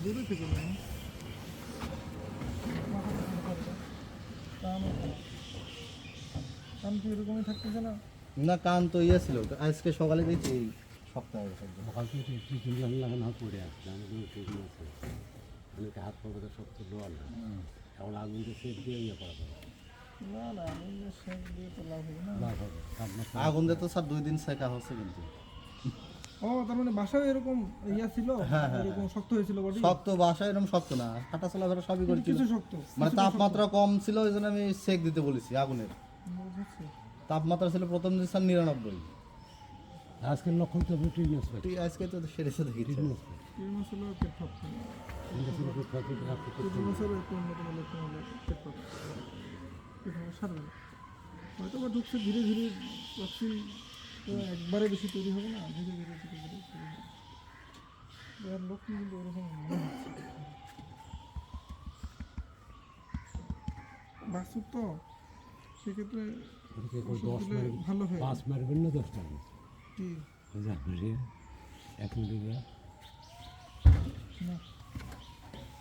দূরে থেকে যাবে কান কি এরকমই থাকতেছে না? না কান তো ইয়ে ছিল, আজকে সকালে দেখছি এই সপ্তাহে সকাল থেকে ট্রিটমেন্ট লাগানো করে আসছে আমাদের ট্রিটমেন্ট আছে অনেকে হাত পা করে সব তো লোয়াল এখন আগুন দিয়ে সেট দিয়ে ইয়ে করা যাবে না না আমি সেক দিয়ে তো লাভ হবে না। লাভ হবে তাপমাত্রা আগুন দিয়ে তো স্যার 2 দিন শেখা হচ্ছে কিন্তু ও তার মানে বাসায় এরকম ইয়া ছিল, এরকম শক্ত হয়েছিল বডি? শক্ত বাসায় এরকম শক্ত না, হাঁটা চলাফেরা সবই করছিল, কিছু শক্ত মানে তাপমাত্রা কম ছিল ওই জন্য আমি সেক দিতে বলেছি আগুনের। বুঝেছি। তাপমাত্রা ছিল প্রথম দিন স্যার 99। আজকের লক্ষণ তো আপনি ট্রিটমেন্ট পাই ঠিক আজকে তো সেরেছে দেখেছি। ট্রিটমেন্ট পাই 3 মাস হলো পেট ফাঁপছে। 3 মাসের একটু অন্যতম লক্ষণ হলো পেট ফাঁপছে। পেট ফাঁপা সারবে না। হয়তো বা ঢুকছে ধীরে ধীরে, ভ্যাকসিন তো একবারে বেশি তৈরি হবে না, ধীরে ধীরে ধীরে ধীরে তৈরি হবে। এর লক্ষণ কিন্তু ওরকম মনে হচ্ছে। বাসুর তো সেক্ষেত্রে ওষুধ দিলে ভালো হয়। 5 মারবেন না 10 টাকা কি যা 1 মিনিট না